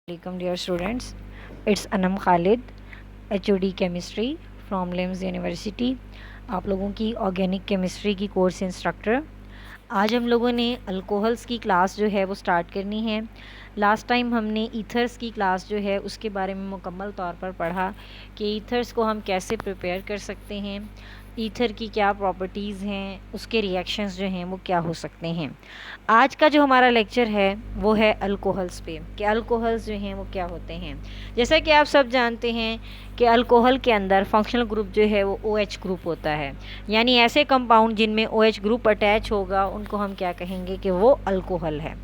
Welcome dear students, it's Anam Khalid, HOD Chemistry from LIMS University। आप लोगों की organic chemistry की course instructor. आज हम लोगों ने अल्कोहल्स की क्लास जो है वो स्टार्ट करनी है। लास्ट टाइम हमने ईथर्स की क्लास जो है उसके बारे में मुकम्मल तौर पर पढ़ा कि ईथर्स को हम कैसे प्रिपेयर कर सकते हैं, ईथर की क्या प्रॉपर्टीज़ हैं, उसके रिएक्शंस जो हैं वो क्या हो सकते हैं। आज का जो हमारा लेक्चर है वो है अल्कोहल्स पे, कि अल्कोहल्स जो हैं वो क्या होते हैं। जैसा कि आप सब जानते हैं कि अल्कोहल के अंदर फंक्शनल ग्रुप जो है वो OH ग्रुप होता है, यानी ऐसे कंपाउंड जिनमें OH ग्रुप अटैच होगा उनको हम क्या कहेंगे कि वो अल्कोहल है।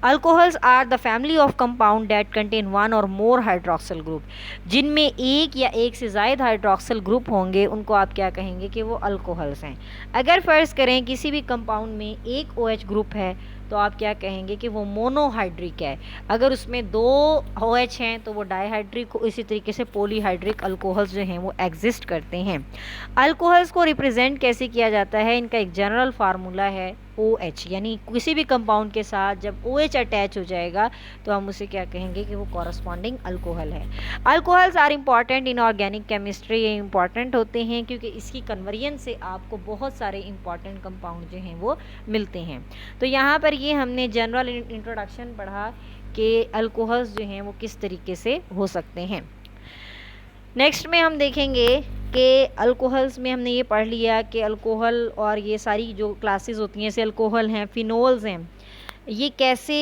Alcohols are the family of compound that contain one or more hydroxyl group. जिनमें एक या एक से ज़ायद हाइड्रोक्सिल ग्रुप होंगे उनको आप क्या कहेंगे कि वो अल्कोहल्स हैं। अगर फ़र्ज़ करें किसी भी कंपाउंड में एक OH ग्रुप है तो आप क्या कहेंगे कि वो मोनोहाइड्रिक है। अगर उसमें दो OH हैं तो वो डाईहाइड्रिक। इसी तरीके से पॉलीहाइड्रिक अल्कोहल्स जो हैं वो एग्जिस्ट करते हैं। अल्कोहल्स को रिप्रेजेंट कैसे किया जाता है, इनका एक जनरल फार्मूला है OH, यानी किसी भी कंपाउंड के साथ जब OH अटैच हो जाएगा तो हम उसे क्या कहेंगे कि वो कॉरस्पॉन्डिंग अल्कोहल है। Alcohols are important in organic chemistry. ये इम्पॉर्टेंट होते हैं क्योंकि इसकी कन्वर्जन से आपको बहुत सारे इंपॉर्टेंट कंपाउंड जो हैं वो मिलते हैं। तो यहाँ पर ये हमने जनरल इंट्रोडक्शन पढ़ा कि अल्कोहल्स जो हैं वो किस तरीके से हो सकते हैं। नेक्स्ट में हम देखेंगे कि अल्कोहल्स में हमने ये पढ़ लिया कि अल्कोहल और ये सारी जो क्लासेस होती हैं, जैसे अल्कोहल हैं, फिनोल्स हैं, ये कैसे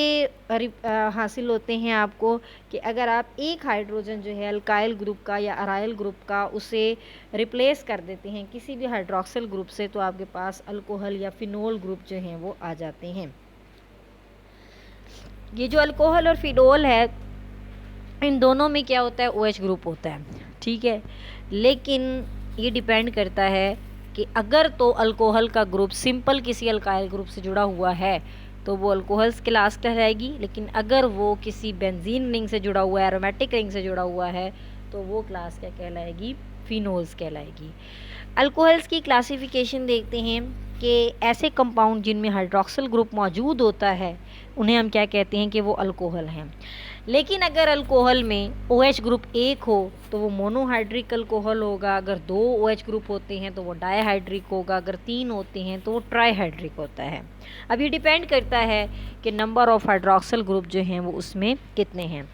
हासिल होते हैं आपको कि अगर आप एक हाइड्रोजन जो है अल्काइल ग्रुप का या अराइल ग्रुप का उसे रिप्लेस कर देते हैं किसी भी हाइड्रोक्सिल ग्रुप से तो आपके पास अल्कोहल या फिनोल ग्रुप जो हैं वो आ जाते हैं। ये जो अल्कोहल और फिनोल है इन दोनों में क्या होता है, OH ग्रुप होता है, ठीक है। लेकिन ये डिपेंड करता है कि अगर तो अल्कोहल का ग्रुप सिंपल किसी अल्काइल ग्रुप से जुड़ा हुआ है तो वो अल्कोहल्स क्लास कहलाएगी, लेकिन अगर वो किसी बेंजीन रिंग से जुड़ा हुआ है, एरोमेटिक रिंग से जुड़ा हुआ है तो वो क्लास क्या कहलाएगी, फिनोल्स कहलाएगी। अल्कोहल्स की क्लासिफिकेशन देखते हैं कि ऐसे कंपाउंड जिनमें हाइड्रोक्सिल ग्रुप मौजूद होता है उन्हें हम क्या कहते हैं कि वो अल्कोहल हैं। लेकिन अगर अल्कोहल में OH ग्रुप एक हो तो वो मोनोहाइड्रिक अल्कोहल होगा, अगर दो OH ग्रुप होते हैं तो वो डाईहाइड्रिक होगा, अगर तीन होते हैं तो वो ट्राईहाइड्रिक होता है। अब ये डिपेंड करता है कि नंबर ऑफ़ हाइड्रोक्सिल ग्रुप जो हैं वो उसमें कितने हैं।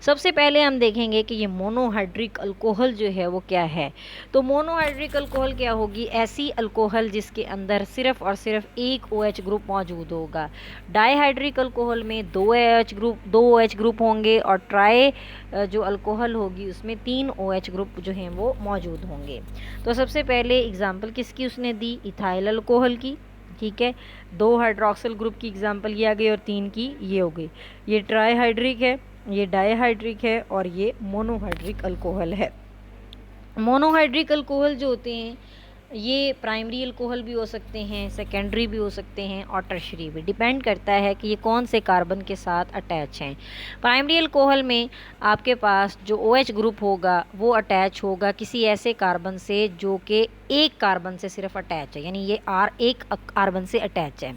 सबसे पहले हम देखेंगे कि ये मोनोहाइड्रिक अल्कोहल जो है वो क्या है। तो मोनोहाइड्रिक अल्कोहल क्या होगी, ऐसी अल्कोहल जिसके अंदर सिर्फ और सिर्फ एक OH ग्रुप मौजूद होगा। डाईहाइड्रिक अल्कोहल में दो OH ग्रुप होंगे और ट्राई जो अल्कोहल होगी उसमें तीन OH ग्रुप जो हैं वो मौजूद होंगे। तो सबसे पहले एग्जाम्पल किसकी उसने दी, इथाइल अल्कोहल की, ठीक है। दो हाइड्रोक्सिल ग्रुप की एग्जाम्पल ये आ गई और तीन की ये हो गई। ये ट्राईहाइड्रिक है, ये डाईहाइड्रिक है और ये मोनोहाइड्रिक अल्कोहल है। मोनोहाइड्रिक अल्कोहल जो होते हैं ये प्राइमरी अल्कोहल भी हो सकते हैं, सेकेंडरी भी हो सकते हैं और टर्शरी भी, डिपेंड करता है कि ये कौन से कार्बन के साथ अटैच हैं। प्राइमरी अल्कोहल में आपके पास जो OH ग्रुप होगा वो अटैच होगा किसी ऐसे कार्बन से जो कि एक कार्बन से सिर्फ अटैच है, यानी ये एक कार्बन से अटैच है।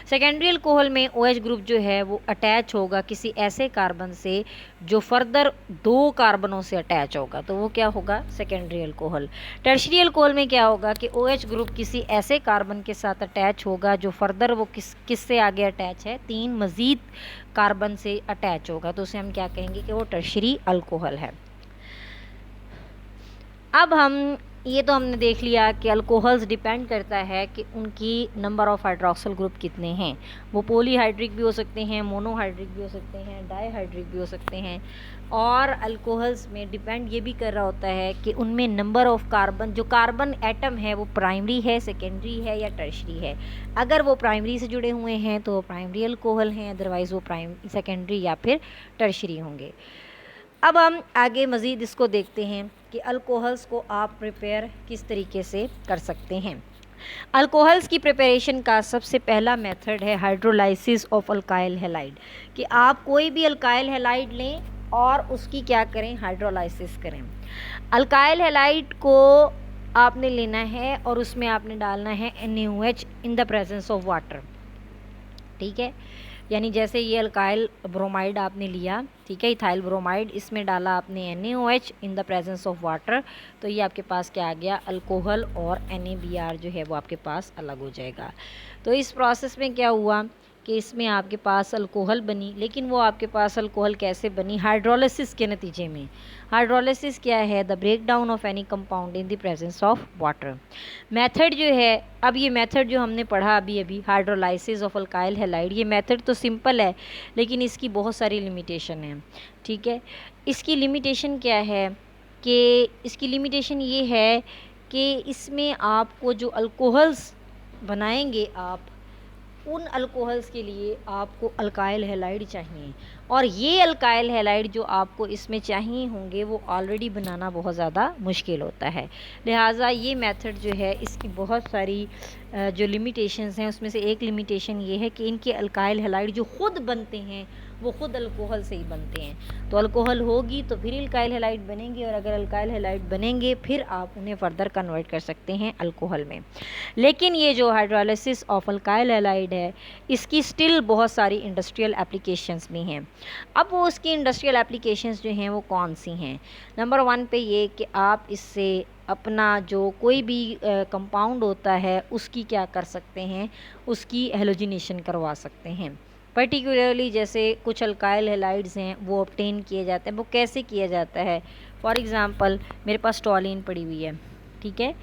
सेकेंडरी अल्कोहल में OH ग्रुप जो है वो अटैच होगा किसी ऐसे कार्बन से जो फर्दर दो कार्बनों से अटैच होगा, तो वो क्या होगा, सेकेंडरी अल्कोहल। टर्शरी अल्कोहल में क्या होगा कि OH ग्रुप किसी ऐसे कार्बन के साथ अटैच होगा जो फर्दर वो किससे आगे अटैच है, तीन मज़ीद कार्बन से अटैच होगा, तो उसे हम क्या कहेंगे कि वो टर्शरी अल्कोहल है। अब हम ये तो हमने देख लिया कि अल्कोहल्स डिपेंड करता है कि उनकी नंबर ऑफ़ हाइड्रोक्सिल ग्रुप कितने हैं। वो पॉलीहाइड्रिक भी हो सकते हैं, मोनोहाइड्रिक भी हो सकते हैं, डाईहाइड्रिक भी हो सकते हैं। और अल्कोहल्स में डिपेंड ये भी कर रहा होता है कि उनमें नंबर ऑफ़ कार्बन, जो कार्बन एटम है वो प्राइमरी है, सेकेंडरी है या टर्शरी है। अगर वो प्राइमरी से जुड़े हुए हैं तो वो प्राइमरी अल्कोहल हैं, अदरवाइज़ वो सेकेंडरी या फिर टर्शरी होंगे। अब हम आगे मज़ीद इसको देखते हैं कि अल्कोहल्स को आप प्रिपेयर किस तरीके से कर सकते हैं। अल्कोहल्स की प्रिपरेशन का सबसे पहला मेथड है हाइड्रोलाइसिस ऑफ अल्काइल हैलाइड, कि आप कोई भी अल्काइल हैलाइड लें और उसकी क्या करें, हाइड्रोलाइसिस करें। अल्काइल हैलाइड को आपने लेना है और उसमें आपने डालना है NaOH in the presence of water, ठीक है। यानी जैसे ये अल्काइल ब्रोमाइड आपने लिया, ठीक है, इथाइल ब्रोमाइड, इसमें डाला आपने NaOH in the presence of water, तो ये आपके पास क्या आ गया, अल्कोहल, और NaBr जो है वो आपके पास अलग हो जाएगा। तो इस प्रोसेस में क्या हुआ कि इसमें आपके पास अल्कोहल बनी, लेकिन वो आपके पास अल्कोहल कैसे बनी, हाइड्रोलिसिस के नतीजे में। हाइड्रोलिसिस क्या है, the break down of any compound in the presence of water. Method जो है, अब ये मेथड जो हमने पढ़ा अभी अभी, हाइड्रोलाइसिस ऑफ अल्काइल हैलाइड, ये मेथड तो सिंपल है लेकिन इसकी बहुत सारी लिमिटेशन है, ठीक है। इसकी लिमिटेशन क्या है कि इसकी लिमिटेशन ये है कि इसमें आपको जो अल्कोहल्स बनाएंगे आप, उन अल्कोहल्स के लिए आपको अल्काइल हैलाइड चाहिए, और ये अल्काइल हैलाइड जो आपको इसमें चाहिए होंगे वो ऑलरेडी बनाना बहुत ज़्यादा मुश्किल होता है। लिहाजा ये मेथड जो है इसकी बहुत सारी जो लिमिटेशंस हैं, उसमें से एक लिमिटेशन ये है कि इनके अल्काइल हैलाइड जो खुद बनते हैं वो खुद अल्कोहल से ही बनते हैं। तो अल्कोहल होगी तो फिर अल्काइल हैलाइड बनेंगे, और अगर अल्काइल हैलाइड बनेंगे फिर आप उन्हें फर्दर कन्वर्ट कर सकते हैं अल्कोहल में। लेकिन ये जो हाइड्रोलिसिस ऑफ अल्काइल हैलाइड है, इसकी स्टिल बहुत सारी इंडस्ट्रियल एप्लीकेशंस भी हैं। अब वो उसकी इंडस्ट्रियल एप्लीकेशंस जो हैं वो कौन सी हैं? नंबर 1 पे ये कि आप इससे अपना जो कोई भी कंपाउंड होता है उसकी क्या कर सकते हैं, उसकी हेलोजिनेशन करवा सकते हैं। पर्टिकुलरली जैसे कुछ अल्काइल हैलाइड्स हैं वो ऑब्टेन किए जाते हैं। वो कैसे किया जाता है? फॉर एग्ज़ाम्पल मेरे पास टॉलिन पड़ी हुई है, ठीक है।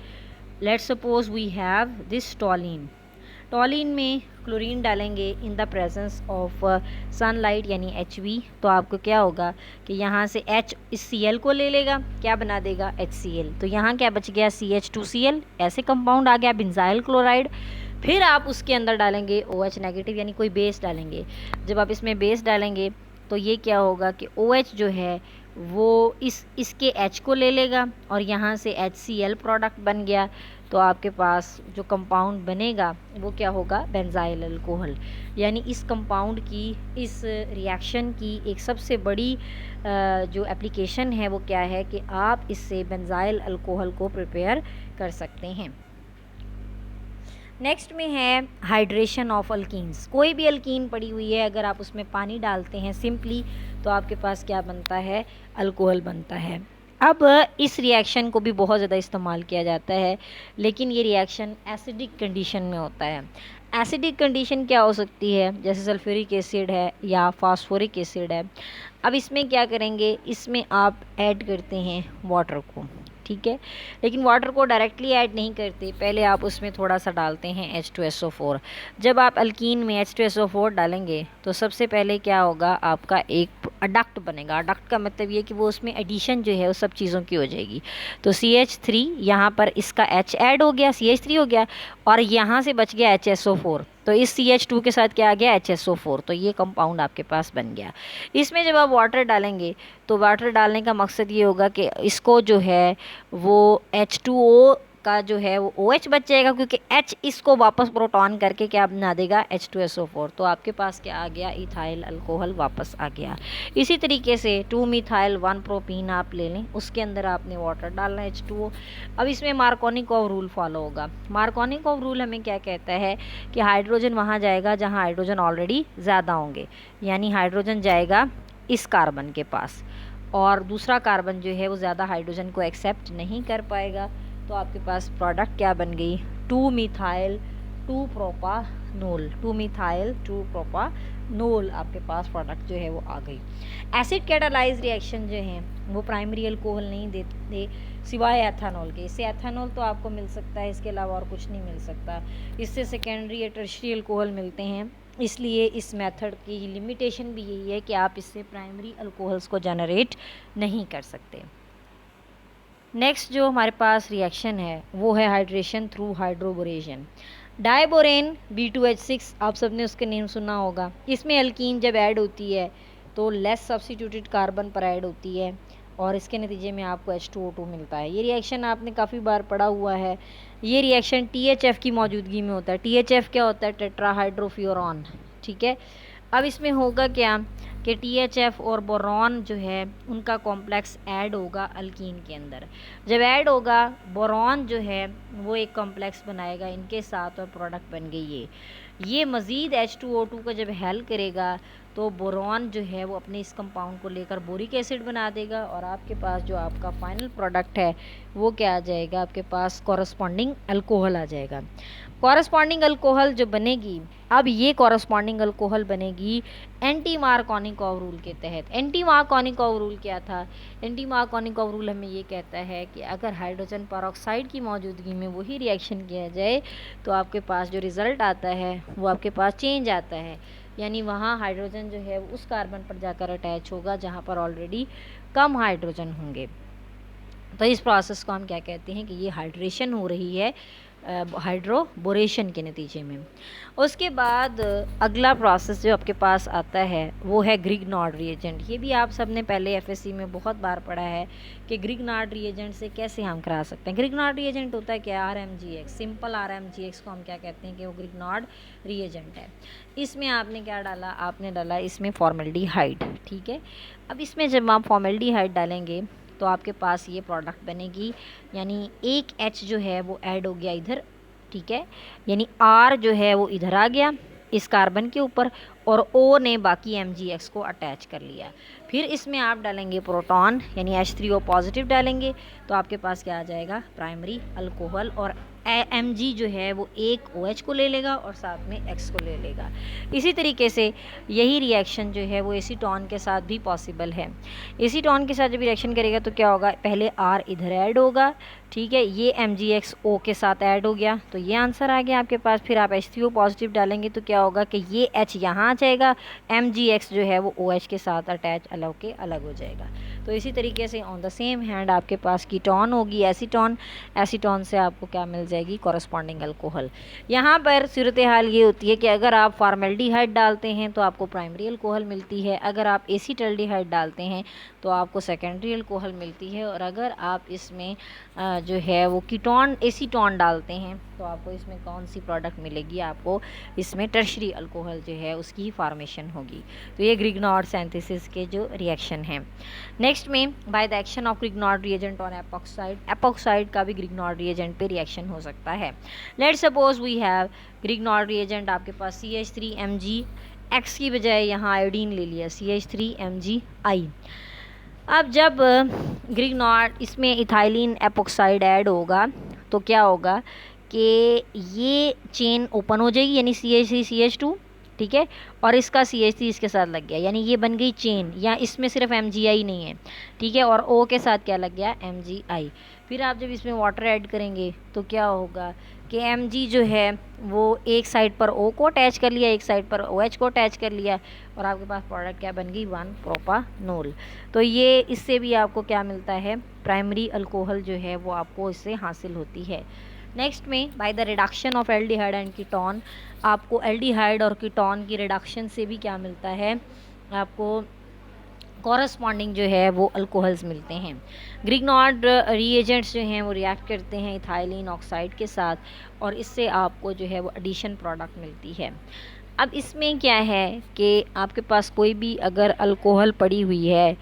Let's suppose we have this toluene. Toluene में क्लोरीन डालेंगे in the presence of sunlight यानी HV, तो आपको क्या होगा कि यहाँ से H इस Cl को ले लेगा, क्या बना देगा, HCl। तो यहाँ क्या बच गया, CH2Cl, ऐसे कंपाउंड आ गया बेंजाइल क्लोराइड। फिर आप उसके अंदर डालेंगे OH नेगेटिव यानी कोई बेस डालेंगे। जब आप इसमें बेस डालेंगे तो ये क्या होगा कि OH जो है वो इसके H को ले लेगा, और यहाँ से HCl प्रोडक्ट बन गया। तो आपके पास जो कंपाउंड बनेगा वो क्या होगा, बेंजाइल अल्कोहल। यानी इस कंपाउंड की, इस रिएक्शन की एक सबसे बड़ी जो एप्लीकेशन है वो क्या है कि आप इससे बेंजाइल अल्कोहल को प्रिपेयर कर सकते हैं। नेक्स्ट में है हाइड्रेशन ऑफ अल्कीन्स। कोई भी अल्कीन पड़ी हुई है, अगर आप उसमें पानी डालते हैं सिंपली, तो आपके पास क्या बनता है, अल्कोहल बनता है। अब इस रिएक्शन को भी बहुत ज़्यादा इस्तेमाल किया जाता है, लेकिन ये रिएक्शन एसिडिक कंडीशन में होता है। एसिडिक कंडीशन क्या हो सकती है, जैसे सल्फ्यूरिक एसिड है या फास्फोरिक एसिड है। अब इसमें क्या करेंगे, इसमें आप ऐड करते हैं वाटर को, ठीक है। लेकिन वाटर को डायरेक्टली ऐड नहीं करते, पहले आप उसमें थोड़ा सा डालते हैं H2SO4। जब आप अल्कीन में H2SO4 डालेंगे तो सबसे पहले क्या होगा, आपका एक अडक्ट बनेगा। अडक्ट का मतलब ये कि वो उसमें एडिशन जो है वो सब चीज़ों की हो जाएगी। तो CH3 यहाँ पर इसका H ऐड हो गया, CH3 हो गया, और यहाँ से बच गया HSO4। तो इस CH2 के साथ क्या आ गया, HSO4। तो ये कंपाउंड आपके पास बन गया। इसमें जब आप वाटर डालेंगे तो वाटर डालने का मकसद ये होगा कि इसको जो है वो H2O का जो है वो OH बच जाएगा, क्योंकि H इसको वापस प्रोटॉन करके क्या बना देगा, H2SO4। तो आपके पास क्या आ गया, इथाइल अल्कोहल वापस आ गया। इसी तरीके से 2-मिथाइल 1-प्रोपीन आप ले लें, उसके अंदर आपने वाटर डालना है, H2O। अब इसमें मार्कोनिकॉव रूल फॉलो होगा। मार्कोनिकॉव रूल हमें क्या कहता है कि हाइड्रोजन वहाँ जाएगा जहाँ हाइड्रोजन ऑलरेडी ज़्यादा होंगे, यानी हाइड्रोजन जाएगा इस कार्बन के पास, और दूसरा कार्बन जो है वो ज़्यादा हाइड्रोजन को एक्सेप्ट नहीं कर पाएगा। तो आपके पास प्रोडक्ट क्या बन गई, 2-मिथाइल 2-प्रोपानोल। 2-मिथाइल 2-प्रोपानोल आपके पास प्रोडक्ट जो है वो आ गई। एसिड कैटालाइज रिएक्शन जो हैं वो प्राइमरी अल्कोहल नहीं देते सिवाय एथेनॉल के। इससे एथेनॉल तो आपको मिल सकता है, इसके अलावा और कुछ नहीं मिल सकता। इससे सेकेंडरी या टर्शियरी अल्कोहल मिलते हैं। इसलिए इस मेथड की लिमिटेशन भी यही है कि आप इससे प्राइमरी अल्कोहल्स को जनरेट नहीं कर सकते। नेक्स्ट जो हमारे पास रिएक्शन है वो है hydration through hydroboration. Diborane B2H6, आप सबने उसके नेम सुना होगा। इसमें अल्कीन जब ऐड होती है तो लेस सब्स्टिट्यूटेड कार्बन पर ऐड होती है, और इसके नतीजे में आपको H2O2 मिलता है। ये रिएक्शन आपने काफ़ी बार पढ़ा हुआ है। ये रिएक्शन THF की मौजूदगी में होता है। THF क्या होता है, टेट्राहाइड्रोफ्यूरॉन, ठीक है। अब इसमें होगा क्या कि THF और बोरॉन जो है उनका कॉम्प्लेक्स ऐड होगा अल्कीन के अंदर। जब ऐड होगा बोरॉन जो है वो एक कॉम्प्लेक्स बनाएगा इनके साथ, और प्रोडक्ट बन गई ये। ये मज़ीद H2O2 का जब हेल करेगा तो बोरॉन जो है वो अपने इस कंपाउंड को लेकर बोरिक एसिड बना देगा और आपके पास जो आपका फाइनल प्रोडक्ट है वो क्या आ जाएगा, आपके पास कॉरस्पॉन्डिंग अल्कोहल आ जाएगा। कॉरस्पॉन्डिंग अल्कोहल जो बनेगी, अब ये कॉरस्पॉन्डिंग अल्कोहल बनेगी एंटी मार्कोनिकॉव रूल के तहत। एंटी मार्कोनिकॉव रूल क्या था? एंटी मार्कोनिकॉव रूल हमें ये कहता है कि अगर हाइड्रोजन पेरोक्साइड की मौजूदगी में वही रिएक्शन किया जाए तो आपके पास जो रिज़ल्ट आता है वो आपके पास चेंज आता है, यानी वहाँ हाइड्रोजन जो है उस कार्बन पर जाकर अटैच होगा जहाँ पर ऑलरेडी कम हाइड्रोजन होंगे। तो इस प्रोसेस को हम क्या कहते हैं कि ये हाइड्रेशन हो रही है हाइड्रोबोरेशन के नतीजे में। उसके बाद अगला प्रोसेस जो आपके पास आता है वो है ग्रिग्नॉर्ड रिएजेंट। ये भी आप सब ने पहले एफएससी में बहुत बार पढ़ा है कि ग्रिग्नॉर्ड रिएजेंट से कैसे हम करा सकते हैं। ग्रिग्नॉर्ड रिएजेंट होता है क्या? RMGX, सिंपल RMGX को हम क्या कहते हैं कि वो ग्रिग्नॉर्ड रिएजेंट है। इसमें आपने क्या डाला? आपने डाला इसमें फॉर्मेल्डिहाइड, ठीक है। अब इसमें जब आप फॉर्मेल्डिहाइड डालेंगे तो आपके पास ये प्रोडक्ट बनेगी, यानी एक H जो है वो ऐड हो गया इधर, ठीक है, यानी R जो है वो इधर आ गया इस कार्बन के ऊपर और O ने बाकी MgX को अटैच कर लिया। फिर इसमें आप डालेंगे प्रोटॉन, यानी H3O पॉजिटिव डालेंगे तो आपके पास क्या आ जाएगा? Primary alcohol. और Mg जो है वो एक OH को ले लेगा और साथ में X को ले लेगा। इसी तरीके से यही रिएक्शन जो है वो एसीटोन के साथ भी पॉसिबल है। एसीटोन के साथ जब रिएक्शन करेगा तो क्या होगा? पहले R इधर ऐड होगा, ठीक है, ये MgX O के साथ ऐड हो गया तो ये आंसर आ गया आपके पास। फिर आप H3O पॉजिटिव डालेंगे तो क्या होगा कि ये H यहाँ आ जाएगा, MgX जो है वो OH के साथ अटैच अलग के अलग हो जाएगा। तो इसी तरीके से ऑन द सेम हैंड आपके पास कीटोन होगी एसीटोन, एसीटोन से आपको क्या मिल जाएगी? Corresponding alcohol. यहाँ पर सूरत हाल ये होती है कि अगर आप फॉर्मेल्डिहाइड डालते हैं तो आपको प्राइमरी अल्कोहल मिलती है, अगर आप एसीटल्डिहाइड डालते हैं तो आपको सेकेंडरी अल्कोहल मिलती है, और अगर आप इसमें जो है वो कीटोन एसीटोन डालते हैं तो आपको इसमें कौन सी प्रोडक्ट मिलेगी? आपको इसमें टर्शरी अल्कोहल जो है उसकी ही फॉर्मेशन होगी। तो ये ग्रिग्नॉर्ड सिंथेसिस के जो रिएक्शन हैं। नेक्स्ट में by the action of Grignard reagent on epoxide, epoxide का भी ग्रिग्नॉर्ड रिएजेंट पे रिएक्शन हो सकता है। Let's suppose we have Grignard reagent, आपके पास CH3Mg, X की बजाय यहाँ आयोडीन ले लिया CH3MgI। अब जब ग्रिग्नॉर्ड इसमें इथाइलिन एपॉक्साइड ऐड होगा तो क्या होगा कि ये चेन ओपन हो जाएगी, यानी CH3CH2, ठीक है, और इसका CH3 इसके साथ लग गया, यानी ये बन गई चेन। या इसमें सिर्फ MgI नहीं है, ठीक है, और O के साथ क्या लग गया? MgI। फिर आप जब इसमें वाटर ऐड करेंगे तो क्या होगा कि Mg जो है वो एक साइड पर O को अटैच कर लिया, एक साइड पर OH को अटैच कर लिया, और आपके पास प्रोडक्ट क्या बन गई? 1 प्रोपानोल। तो ये इससे भी आपको क्या मिलता है? प्राइमरी अल्कोहल जो है वो आपको इससे हासिल होती है। नेक्स्ट में by the reduction of aldehyde and ketone, आपको एल्डिहाइड और कीटोन की रिडक्शन से भी क्या मिलता है? आपको कॉरस्पॉन्डिंग जो है वो अल्कोहल्स मिलते हैं। ग्रिग्नॉर्ड रिएजेंट्स जो हैं वो रिएक्ट करते हैं इथाइलिन ऑक्साइड के साथ और इससे आपको जो है वो एडिशन प्रोडक्ट मिलती है। अब इसमें क्या है कि आपके पास कोई भी अगर अल्कोहल पड़ी हुई है,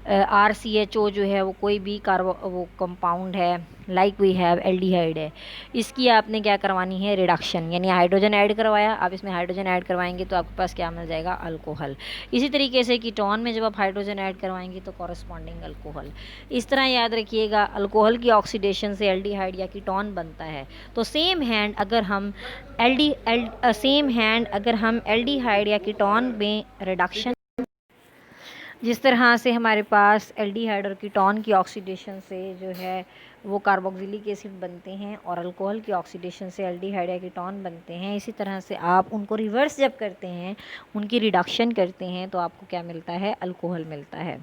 RCHO जो है वो कोई भी वो कंपाउंड है, लाइक वी हैव एल्डिहाइड है, इसकी आपने क्या करवानी है? रिडक्शन, यानी हाइड्रोजन ऐड करवाया, आप इसमें हाइड्रोजन ऐड करवाएंगे तो आपके पास क्या मिल जाएगा? अल्कोहल। इसी तरीके से कीटोन में जब आप हाइड्रोजन ऐड करवाएंगे तो कॉरस्पॉन्डिंग अल्कोहल। इस तरह याद रखिएगा, अल्कोहल की ऑक्सीडेशन से एल्डिहाइड या कीटोन बनता है। तो सेम हैंड अगर हम एल्डिहाइड या कीटोन में रिडक्शन, जिस तरह से हमारे पास एल्डिहाइड और कीटोन की ऑक्सीडेशन से जो है वो कार्बोक्सिलिक एसिड बनते हैं और अल्कोहल की ऑक्सीडेशन से एल्डिहाइड या कीटोन बनते हैं, इसी तरह से आप उनको रिवर्स जब करते हैं, उनकी रिडक्शन करते हैं, तो आपको क्या मिलता है? अल्कोहल मिलता है।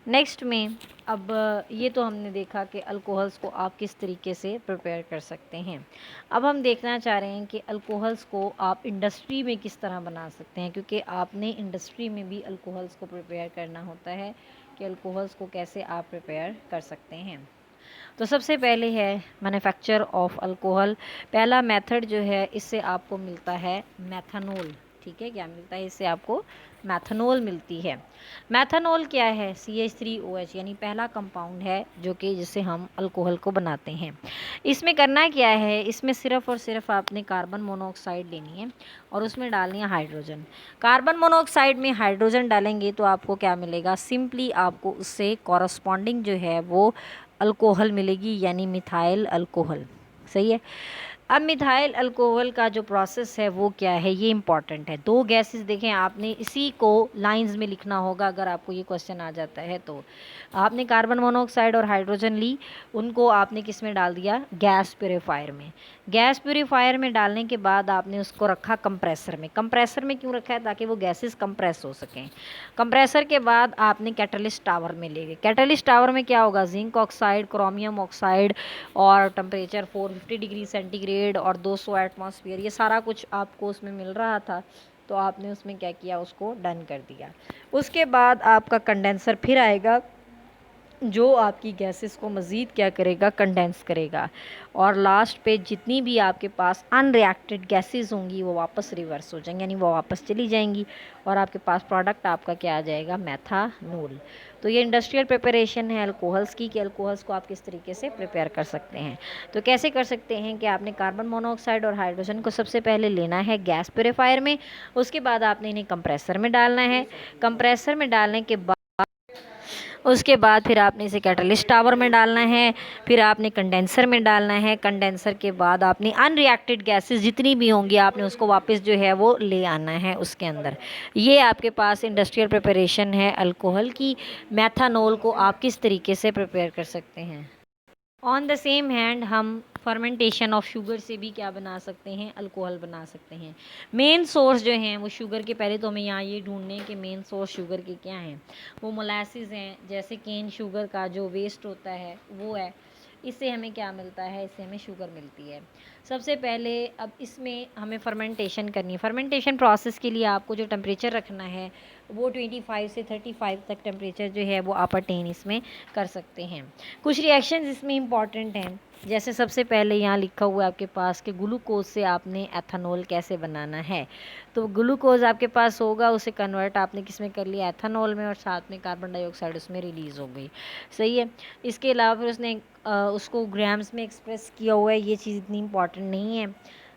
नेक्स्ट में अब ये तो हमने देखा कि अल्कोहल्स को आप किस तरीके से प्रिपेयर कर सकते हैं। अब हम देखना चाह रहे हैं कि अल्कोहल्स को आप इंडस्ट्री में किस तरह बना सकते हैं, क्योंकि आपने इंडस्ट्री में भी अल्कोहल्स को प्रिपेयर करना होता है कि अल्कोहल्स को कैसे आप प्रिपेयर कर सकते हैं। तो सबसे पहले है मैन्युफैक्चर ऑफ अल्कोहल। पहला मेथड जो है इससे आपको मिलता है मेथनॉल, ठीक है, क्या मिलता है इससे आपको? मैथनॉल मिलती है। मैथनॉल क्या है? CH3OH यानी पहला कंपाउंड है जो कि जिससे हम अल्कोहल को बनाते हैं। इसमें करना क्या है, इसमें सिर्फ और सिर्फ आपने कार्बन मोनोऑक्साइड लेनी है और उसमें डालनी है हाइड्रोजन। कार्बन मोनोऑक्साइड में हाइड्रोजन डालेंगे तो आपको क्या मिलेगा, सिंपली आपको उससे कॉरस्पॉन्डिंग जो है वो अल्कोहल मिलेगी, यानी मिथाइल अल्कोहल। सही है। अब मिथाइल अल्कोहल का जो प्रोसेस है वो क्या है, ये इंपॉर्टेंट है। दो गैसेस देखें, आपने इसी को लाइंस में लिखना होगा अगर आपको ये क्वेश्चन आ जाता है तो। आपने कार्बन मोनोऑक्साइड और हाइड्रोजन ली, उनको आपने किस में डाल दिया, गैस प्यूरीफायर में। गैस प्यूरीफायर में डालने के बाद आपने उसको रखा कंप्रेसर में। कंप्रेसर में क्यों रखा है, ताकि वो गैसेस कंप्रेस हो सकें। कंप्रेसर के बाद आपने कैटलिस्ट टावर में ले गए। कैटलिस्ट टावर में क्या होगा, जिंक ऑक्साइड, क्रोमियम ऑक्साइड और टेम्परेचर 450 डिग्री सेंटीग्रेड और 200 एटमॉस्फेयर, ये सारा कुछ आपको उसमें मिल रहा था, तो आपने उसमें क्या किया, उसको डन कर दिया। उसके बाद आपका कंडेंसर फिर आएगा जो आपकी गैसेस को मज़ीद क्या करेगा, कंडेंस करेगा। और लास्ट पे जितनी भी आपके पास अनरिएक्टेड गैसेस होंगी वो वापस रिवर्स हो जाएंगी, यानी वो वापस चली जाएंगी और आपके पास प्रोडक्ट आपका क्या आ जाएगा, मेथानॉल। तो ये इंडस्ट्रियल प्रिपरेशन है अल्कोहल्स की, कि अल्कोहल्स को आप किस तरीके से प्रिपेयर कर सकते हैं। तो कैसे कर सकते हैं कि आपने कार्बन मोनोऑक्साइड और हाइड्रोजन को सबसे पहले लेना है गैस प्योरीफायर में, उसके बाद आपने इन्हें कंप्रेसर में डालना है। कंप्रेसर में डालने के बाद उसके बाद फिर आपने इसे कैटलिस्ट टावर में डालना है, फिर आपने कंडेंसर में डालना है। कंडेंसर के बाद आपने अनरिएक्टेड गैसेस जितनी भी होंगी आपने उसको वापस जो है वो ले आना है उसके अंदर। ये आपके पास इंडस्ट्रियल प्रिपरेशन है अल्कोहल की। मेथानॉल को आप किस तरीके से प्रिपेयर कर सकते हैं। ऑन द सेम हैंड हम फर्मेंटेशन ऑफ शुगर से भी क्या बना सकते हैं, अल्कोहल बना सकते हैं। मेन सोर्स जो हैं वो शुगर के, पहले तो हमें यहाँ ये ढूंढने हैं कि मेन सोर्स शुगर के क्या हैं। वो मोलासिस हैं, जैसे केन शुगर का जो वेस्ट होता है वो है। इससे हमें क्या मिलता है, इससे हमें शुगर मिलती है। सबसे पहले अब इसमें हमें फर्मेंटेशन करनी है। फर्मेंटेशन प्रोसेस के लिए आपको जो टेम्परेचर रखना है वो 25 से 35 तक टेम्परेचर जो है वो आप अटेन इसमें कर सकते हैं। कुछ रिएक्शंस इसमें इंपॉर्टेंट हैं, जैसे सबसे पहले यहाँ लिखा हुआ है आपके पास कि ग्लूकोज से आपने एथेनॉल कैसे बनाना है। तो ग्लूकोज आपके पास होगा, उसे कन्वर्ट आपने किस में कर लिया, एथेनॉल में, और साथ में कार्बन डाइऑक्साइड उसमें रिलीज़ हो गई। सही है। इसके अलावा फिर उसने उसको ग्राम्स में एक्सप्रेस किया हुआ है। ये चीज़ इतनी इंपॉर्टेंट नहीं है,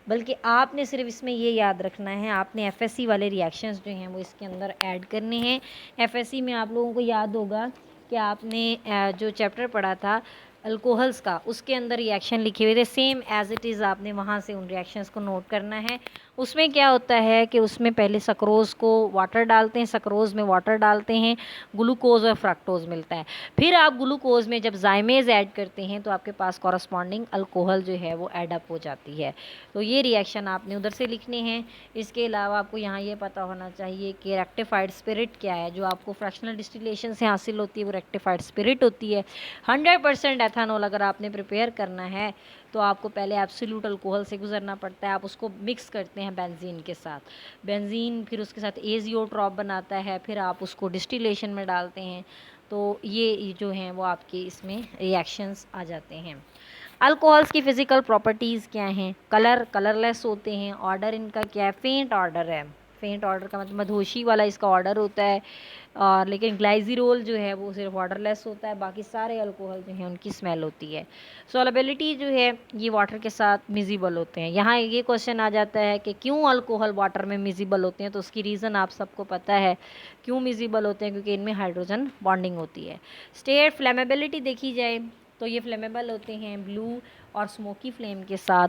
बल्कि आपने सिर्फ इसमें ये याद रखना है, आपने एफएससी वाले रिएक्शंस जो हैं वो इसके अंदर ऐड करने हैं। एफएससी में आप लोगों को याद होगा कि आपने जो चैप्टर पढ़ा था अल्कोहल्स का, उसके अंदर रिएक्शन लिखे हुए थे, सेम एज़ इट इज़ आपने वहाँ से उन रिएक्शंस को नोट करना है। उसमें क्या होता है कि उसमें पहले सक्रोज़ को वाटर डालते हैं, सक्रोज़ में वाटर डालते हैं, ग्लूकोज और फ्रक्टोज़ मिलता है। फिर आप ग्लूकोज में जब जाइमेज ऐड करते हैं तो आपके पास कॉरस्पॉन्डिंग अल्कोहल जो है वो एड अप हो जाती है। तो ये रिएक्शन आपने उधर से लिखने हैं। इसके अलावा आपको यहाँ ये पता होना चाहिए कि रेक्टिफाइड स्पिरिट क्या है, जो आपको फ्रैक्शनल डिस्टिलेशन से हासिल होती है वो रेक्टिफाइड स्पिरिट होती है। 100% एथेनॉल अगर आपने प्रिपेयर करना है तो आपको पहले एब्सोल्यूट अल्कोहल से गुजरना पड़ता है। आप उसको मिक्स करते हैं बेंजीन के साथ, बेंजीन फिर उसके साथ एजियोट्रॉप बनाता है, फिर आप उसको डिस्टिलेशन में डालते हैं। तो ये जो हैं वो आपके इसमें रिएक्शंस आ जाते हैं। अल्कोहल्स की फ़िज़िकल प्रॉपर्टीज़ क्या हैं, कलरलेस होते हैं, ऑर्डर इनका क्या है, फेंट ऑर्डर है। फेंट ऑर्डर का मतलब मधोशी वाला इसका ऑर्डर होता है, और लेकिन ग्लाइजीरोल जो है वो सिर्फ ऑर्डरलेस होता है, बाकी सारे अल्कोहल जो हैं उनकी स्मेल होती है। सॉलेबिलिटी जो है ये वाटर के साथ मिजिबल होते हैं। यहाँ ये क्वेश्चन आ जाता है कि क्यों अल्कोहल वाटर में मिजिबल होते हैं, तो उसकी रीज़न आप सबको पता है क्यों मिजिबल होते हैं, क्योंकि इनमें हाइड्रोजन बॉन्डिंग होती है। स्टेट फ्लेमेबिलिटी देखी जाए तो ये फ्लेमेबल होते हैं ब्लू और स्मोकी फ्लेम के साथ,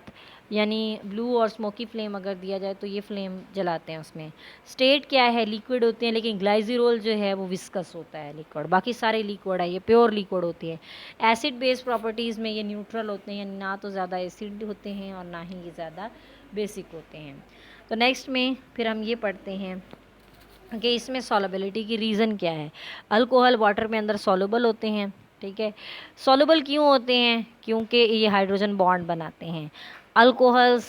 यानी ब्लू और स्मोकी फ्लेम अगर दिया जाए तो ये फ्लेम जलाते हैं उसमें। स्टेट क्या है, लिक्विड होते हैं, लेकिन ग्लाइजीरोल जो है वो विस्कस होता है लिक्विड, बाकी सारे लिक्विड है, ये प्योर लिक्विड होती है। एसिड बेस प्रॉपर्टीज़ में ये न्यूट्रल होते हैं, यानी ना तो ज़्यादा एसिड होते हैं और ना ही ये ज़्यादा बेसिक होते हैं। तो नेक्स्ट में फिर हम ये पढ़ते हैं कि इसमें सॉलेबिलिटी की रीज़न क्या है। अल्कोहल वाटर में अंदर सॉल्युबल होते हैं, ठीक है। सॉल्युबल क्यों होते हैं, क्योंकि ये हाइड्रोजन बॉन्ड बनाते हैं। अल्कोहल्स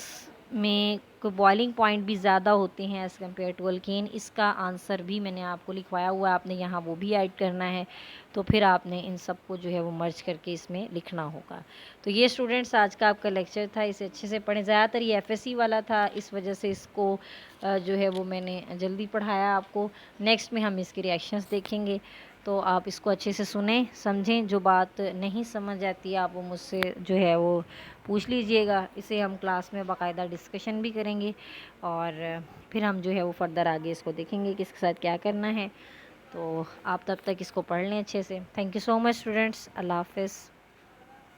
में कोई बॉइलिंग पॉइंट भी ज़्यादा होते हैं एज़ कम्पेयर टू अल्केन, इसका आंसर भी मैंने आपको लिखवाया हुआ है, आपने यहाँ वो भी ऐड करना है। तो फिर आपने इन सब को जो है वो मर्ज करके इसमें लिखना होगा। तो ये स्टूडेंट्स आज का आपका लेक्चर था, इसे अच्छे से पढ़ें। ज़्यादातर ये एफएससी वाला था, इस वजह से इसको जो है वो मैंने जल्दी पढ़ाया आपको। नेक्स्ट में हम इसके रिएक्शंस देखेंगे, तो आप इसको अच्छे से सुनें, समझें। जो बात नहीं समझ आती आप वो मुझसे जो है वो पूछ लीजिएगा। इसे हम क्लास में बाकायदा डिस्कशन भी करेंगे और फिर हम जो है वो फर्दर आगे इसको देखेंगे कि इसके साथ क्या करना है। तो आप तब तक इसको पढ़ लें अच्छे से। Thank you so much students. अल्लाह हाफ़िज़।